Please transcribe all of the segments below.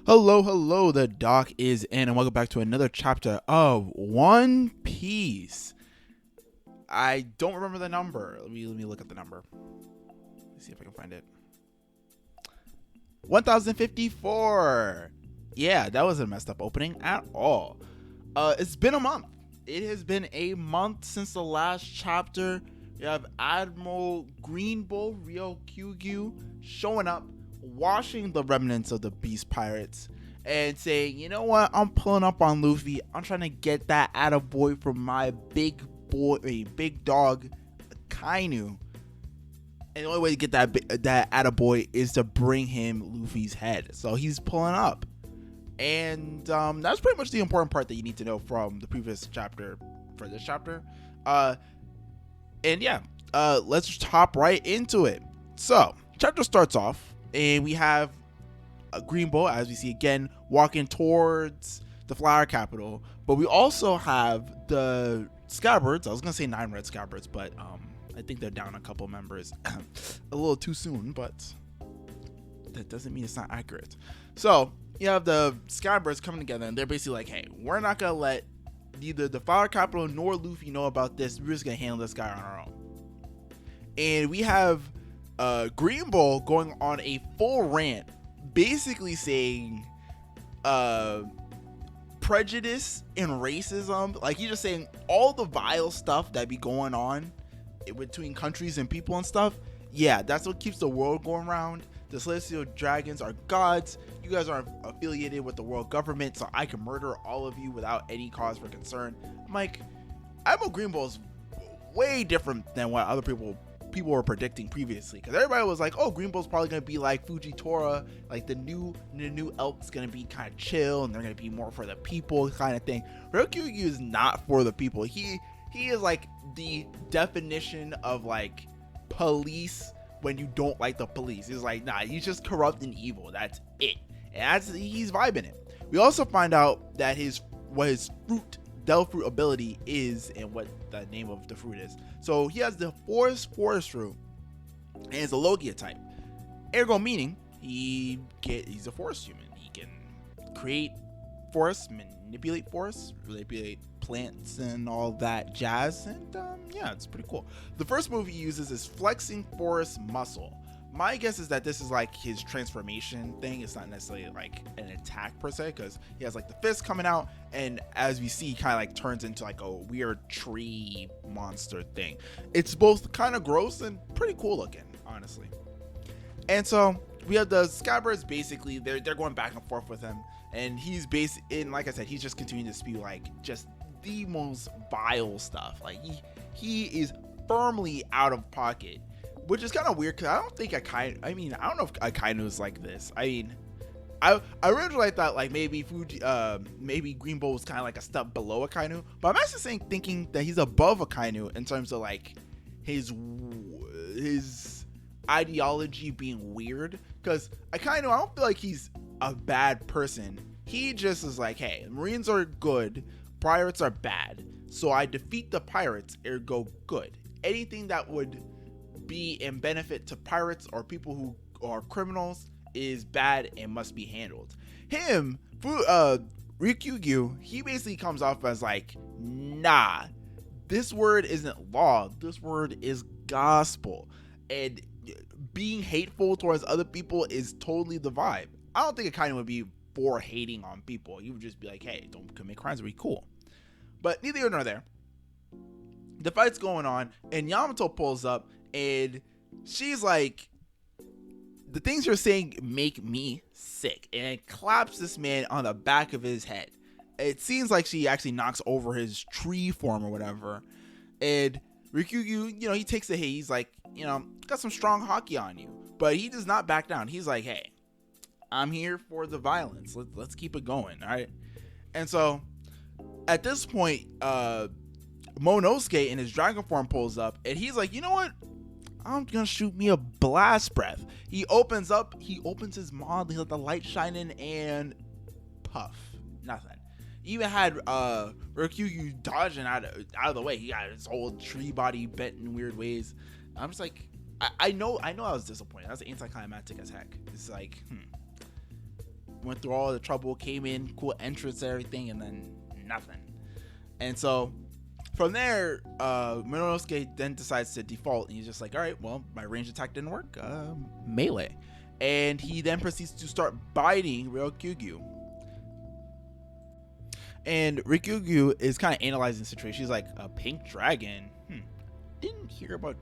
Hello, the doc is in, and welcome back to another chapter of One Piece. I don't remember the number. Let me look at the number. Let's see if I can find it. 1054. Yeah, that wasn't a messed up opening at all. It's been a month. It has been a month since the last chapter. You have Admiral Greenbow Ryokugyu showing up, washing the remnants of the Beast Pirates, and saying, you know what, I'm pulling up on Luffy. I'm trying to get that attaboy from my big dog, Kainu. And the only way to get that attaboy is to bring him Luffy's head. So he's pulling up. And that's pretty much the important part that you need to know from the previous chapter for this chapter. Let's just hop right into it. So, chapter starts off, and we have a Greenbow, as we see again, walking towards the Flower Capital. But we also have the Scabbards. I was going to say 9 red Scabbards, but I think they're down a couple members. A little too soon, but that doesn't mean it's not accurate. So, you have the Scabbards coming together, and they're basically like, hey, we're not going to let neither the Flower Capital nor Luffy know about this. We're just going to handle this guy on our own. And we have Greenbow going on a full rant, basically saying prejudice and racism. Like, he's just saying all the vile stuff that be going on between countries and people and stuff. Yeah, that's what keeps the world going round. The celestial dragons are gods. You guys are affiliated with the world government, so I can murder all of you without any cause for concern. I'm like, Admiral Greenbow's way different than what other people were predicting previously, because everybody was like, oh, Greenbow's probably going to be like Fujitora, like the new elk's going to be kind of chill and they're going to be more for the people kind of thing. Ryokugyu is not for the people. He is like the definition of like police when you don't like the police. He's like, nah, he's just corrupt and evil. That's it. And he's vibing it. We also find out that his Devil Fruit ability is and what the name of the fruit is. So he has the forest fruit, and it's a Logia type. Ergo meaning he's a forest human. He can create forests, manipulate plants and all that jazz. And yeah, it's pretty cool. The first move he uses is flexing forest muscle. My guess is that this is like his transformation thing. It's not necessarily like an attack per se, because he has like the fist coming out, and as we see, he kind of like turns into like a weird tree monster thing. It's both kind of gross and pretty cool looking, honestly. And so we have the Scabbards. Basically, they're going back and forth with him, and he's like I said, he's just continuing to spew like just the most vile stuff. Like he is firmly out of pocket. Which is kind of weird, because I don't think I don't know if Akainu is like this. I mean, I originally thought like maybe Greenbow was kind of like a step below Akainu, but I'm actually thinking that he's above Akainu in terms of like his ideology being weird. Because Akainu, I don't feel like he's a bad person. He just is like, hey, Marines are good, pirates are bad, so I defeat the pirates, ergo good. Anything that would be in benefit to pirates or people who are criminals is bad and must be handled. Ryokugyu, he basically comes off as like, nah, this word isn't law, this word is gospel, and being hateful towards other people is totally the vibe. I don't think it kind of would be for hating on people. He would just be like, hey, don't commit crimes, it'd be cool. But neither here nor there. The fight's going on, and Yamato pulls up, and she's like, the things you're saying make me sick, and claps this man on the back of his head. It seems like she actually knocks over his tree form or whatever, and Ryokugyu, he takes the hit. He's like, got some strong hockey on you, but he does not back down. He's like, hey, I'm here for the violence. Let's keep it going, all right? And so at this point, Monosuke in his dragon form pulls up, and he's like, you know what? I'm gonna shoot me a blast breath. He opens his maw, he let the light shine in, and puff, nothing. He even had Ryokugyu dodging out of the way. He got his whole tree body bent in weird ways. I'm just like, I know I was disappointed. That was anticlimactic as heck. It's like, went through all the trouble, came in, cool entrance and everything, and then nothing. And so from there, Momonosuke then decides to default, and he's just like, all right, well, my range attack didn't work, melee. And he then proceeds to start biting Ryokugyu. And Ryokugyu is kind of analyzing the situation. She's like, a pink dragon? Didn't hear about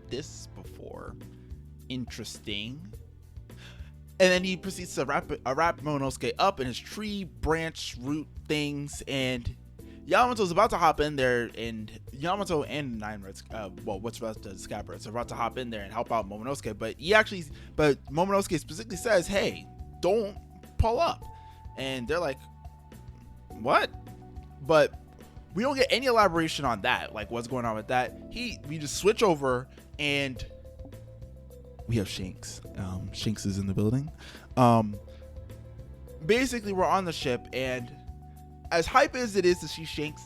this before. Interesting. And then he proceeds to wrap Momonosuke up in his tree branch root things, and Yamato's about to hop in there, and Yamato and Nine Reds, what's left of the Scabbards, are about to hop in there and help out Momonosuke, but Momonosuke specifically says, hey, don't pull up. And they're like, what? But we don't get any elaboration on that, like what's going on with that. We just switch over, and we have Shanks. Shanks is in the building. Basically, we're on the ship, and as hype as it is to see Shanks,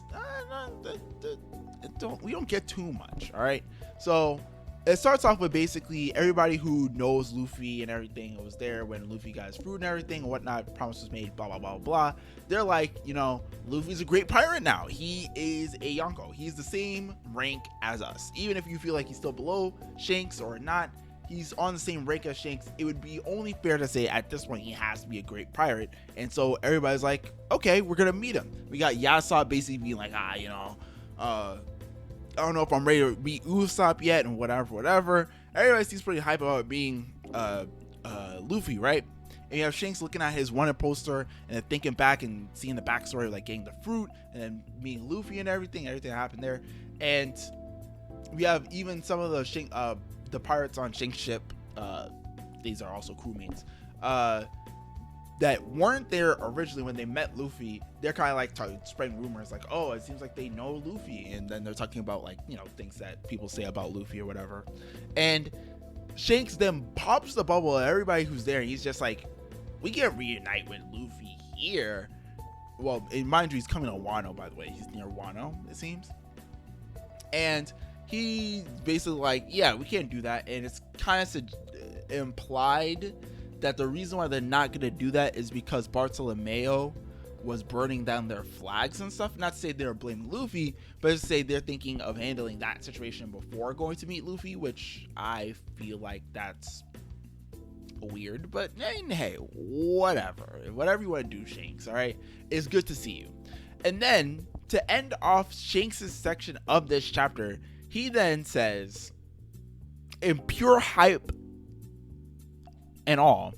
we don't get too much. All right, so it starts off with basically everybody who knows Luffy and everything was there when Luffy got his fruit and everything and whatnot. Promise was made, blah blah blah blah. They're like, Luffy's a great pirate now. He is a Yonko. He's the same rank as us. Even if you feel like he's still below Shanks or not, he's on the same rank as Shanks. It would be only fair to say at this point he has to be a great pirate. And so everybody's like, okay, we're gonna meet him. We got Yasopp basically being like, I don't know if I'm ready to meet Usopp yet, and whatever. Everybody seems pretty hype about being Luffy, right? And you have Shanks looking at his wanted poster and then thinking back and seeing the backstory of like getting the fruit and then meeting Luffy and everything that happened there. And we have even some of the pirates on Shanks' ship. These are also crewmates. That weren't there originally when they met Luffy. They're kind of like spreading rumors like, oh, it seems like they know Luffy, and then they're talking about like things that people say about Luffy or whatever. And Shanks then pops the bubble at everybody who's there, and he's just like, we can reunite with Luffy here. Well, mind you, he's coming to Wano, by the way. He's near Wano, it seems. And he's basically like, yeah, we can't do that. And it's kind of implied that the reason why they're not going to do that is because Bartolomeo was burning down their flags and stuff. Not to say they're blaming Luffy, but to say they're thinking of handling that situation before going to meet Luffy, which I feel like that's weird. But hey, whatever you want to do, Shanks, all right? It's good to see you. And then to end off Shanks' section of this chapter, he then says, in pure hype and all,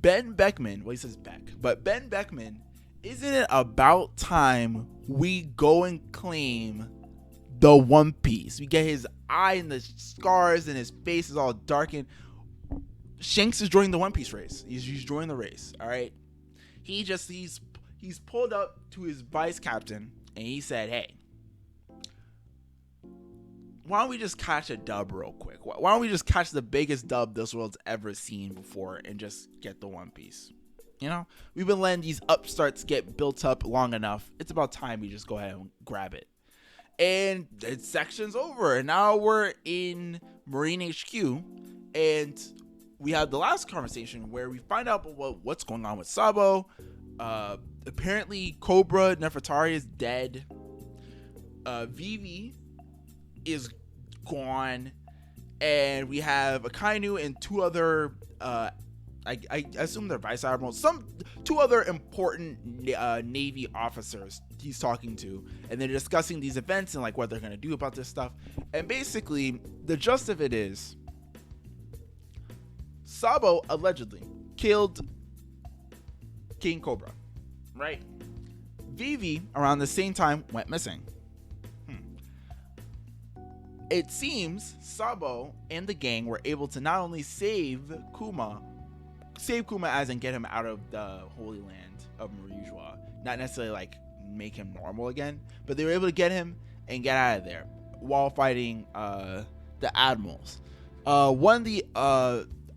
Ben Beckman, well, he says Beck, but Ben Beckman, isn't it about time we go and claim the One Piece? We get his eye and the scars and his face is all darkened. Shanks is joining the One Piece race. He's joining the race, all right? He's pulled up to his vice captain and he said, hey, why don't we just catch a dub real quick? Why don't we just catch the biggest dub this world's ever seen before and just get the One Piece? We've been letting these upstarts get built up long enough. It's about time we just go ahead and grab it. And the section's over. And now we're in Marine HQ. And we had the last conversation where we find out what's going on with Sabo. Apparently, Cobra Nefertari is dead. Vivi is gone, and we have Akainu and two other I assume they're vice admirals, two other important Navy officers he's talking to, and they're discussing these events and like what they're gonna do about this stuff. And basically the gist of it is Sabo allegedly killed King Cobra, right? Vivi around the same time went missing. It seems Sabo and the gang were able to not only save Kuma as in get him out of the Holy Land of Marujua, not necessarily like make him normal again, but they were able to get him and get out of there while fighting the admirals. One of the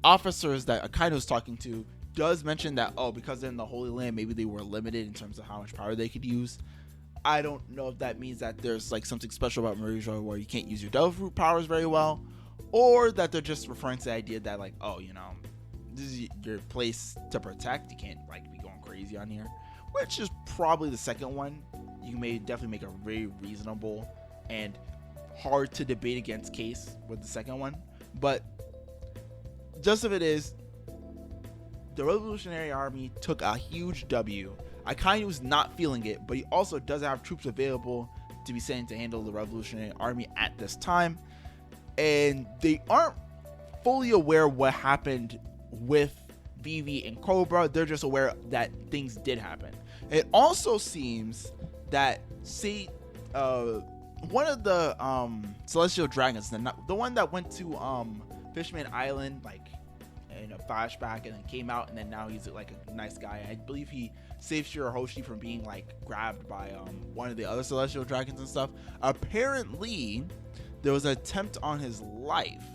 officers that Akainu was talking to does mention that, because they're in the Holy Land, maybe they were limited in terms of how much power they could use. I don't know if that means that there's like something special about Marujua where you can't use your Devil Fruit powers very well, or that they're just referring to the idea that like, this is your place to protect. You can't like be going crazy on here, which is probably the second one. You may definitely make a very reasonable and hard to debate against case with the second one, but just of it is, the Revolutionary Army took a huge W. Akainu was not feeling it, but he also doesn't have troops available to be sent to handle the Revolutionary Army at this time, and they aren't fully aware what happened with Vivi and Cobra. They're just aware that things did happen. It also seems that one of the celestial dragons, the one that went to Fishman Island like in a flashback and then came out, and then now he's like a nice guy. I believe he saved Shirahoshi from being like grabbed by one of the other celestial dragons and stuff. Apparently there was an attempt on his life,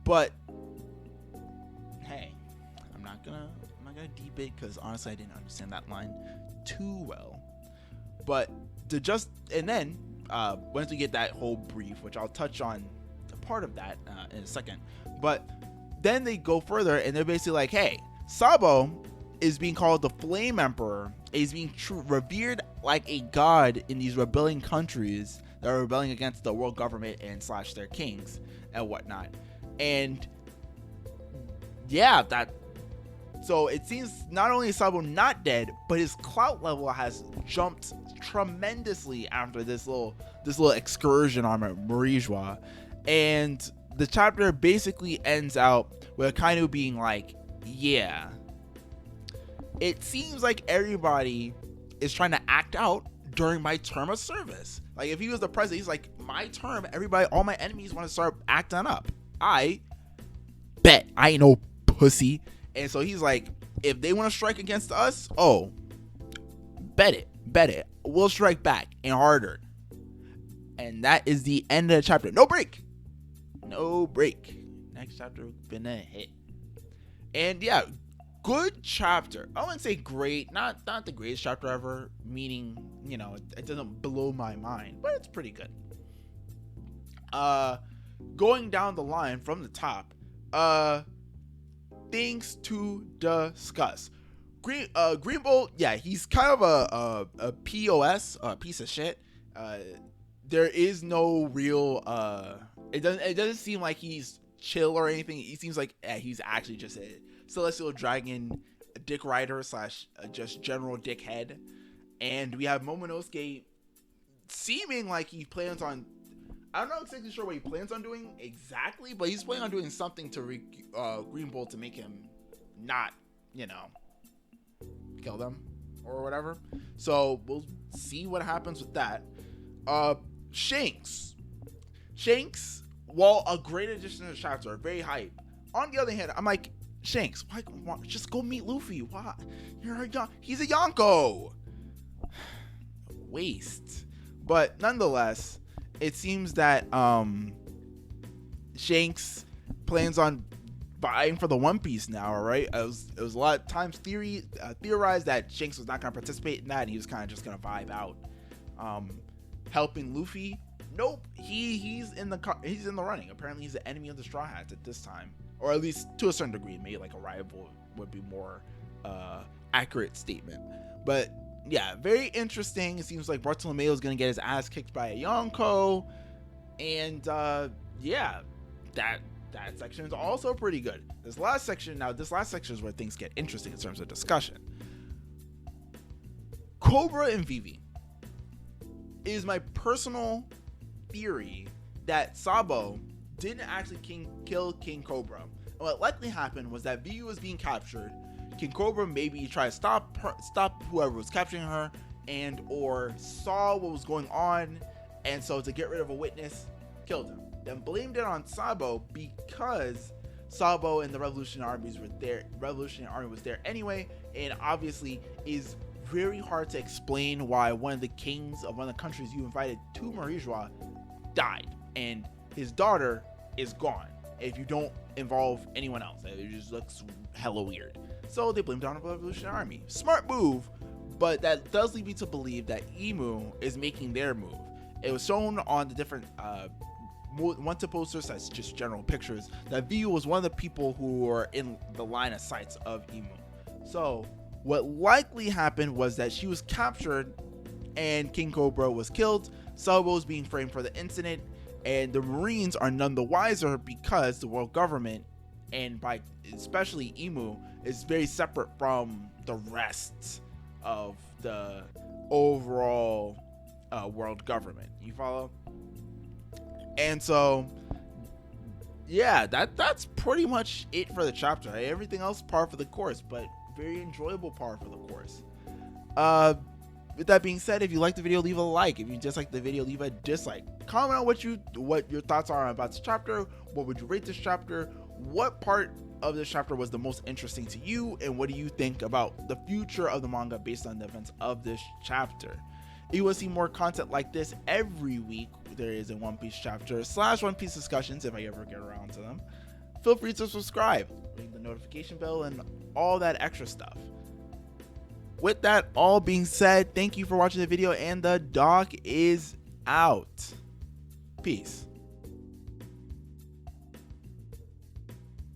but hey, I'm not gonna deep it because honestly I didn't understand that line too well. But and then once we get that whole brief, which I'll touch on part of that in a second, but then they go further and they're basically like, hey, Sabo is being called the Flame Emperor. He's being revered like a god in these rebelling countries that are rebelling against the world government and / their kings and whatnot. And yeah, so it seems not only is Sabo not dead, but his clout level has jumped tremendously after this little excursion on Marijua. And the chapter basically ends out with Akainu being like, yeah, it seems like everybody is trying to act out during my term of service. Like if he was the president, he's like, my term, everybody, all my enemies want to start acting up. I bet I ain't no pussy. And so he's like, if they want to strike against us, oh, bet it. We'll strike back and harder. And that is the end of the chapter. No break. Next chapter been a hit. And yeah, good chapter. I wouldn't say great, not the greatest chapter ever, meaning, you know, it doesn't blow my mind, but it's pretty good. Going down the line from the top, things to discuss. Greenbolt, yeah, he's kind of a POS, a piece of shit. There is no real it doesn't seem like he's chill or anything. He seems like he's actually just a celestial dragon dick rider / just general dickhead. And we have Momonosuke seeming like he plans on, I'm not exactly sure what he plans on doing exactly, but he's planning on doing something to Greenbolt to make him not, you know, kill them or whatever. So we'll see what happens with that. Shanks, while a great addition to the chapter, very hype. On the other hand, I'm like, Shanks, why just go meet Luffy? Why? He's a Yonko. Waste. But nonetheless, it seems that Shanks plans on vying for the One Piece now, right? It was a lot of times theorized that Shanks was not going to participate in that, and he was kind of just going to vibe out, helping Luffy. Nope, he's in the running. Apparently, he's the enemy of the Straw Hats at this time, or at least to a certain degree. Maybe like a rival would be more accurate statement. But yeah, very interesting. It seems like Bartolomeo is going to get his ass kicked by a Yonko, and yeah, that section is also pretty good. This last section is where things get interesting in terms of discussion. Cobra and Vivi. It is my personal theory that Sabo didn't actually kill King Cobra. And what likely happened was that Vivi was being captured. King Cobra maybe tried to stop whoever was capturing her, and or saw what was going on, and so to get rid of a witness, killed him. Then blamed it on Sabo because Sabo and the Revolutionary Army was there anyway, and obviously is very hard to explain why one of the kings of one of the countries you invited to Marijua died, and his daughter is gone if you don't involve anyone else. It just looks hella weird. So they blamed it on the Revolutionary Army. Smart move, but that does lead me to believe that Emu is making their move. It was shown on the different one to posters, that's just general pictures, that Viu was one of the people who were in the line of sights of Imu. So what likely happened was that she was captured and King Cobra was killed. Sabo is being framed for the incident, and the Marines are none the wiser because the world government, and by especially Imu, is very separate from the rest of the overall world government. You follow? And so yeah, that's pretty much it for the chapter. Everything else par for the course, but very enjoyable par for the course. With that being said, if you like the video, leave a like. If you dislike the video, leave a dislike. Comment on what your thoughts are about this chapter. What would you rate this chapter? What part of this chapter was the most interesting to you, and what do you think about the future of the manga based on the events of this chapter? If you want to see more content like this every week, there is a One Piece chapter / One Piece discussions if I ever get around to them. Feel free to subscribe, ring the notification bell, and all that extra stuff. With that all being said, thank you for watching the video, and the doc is out. Peace.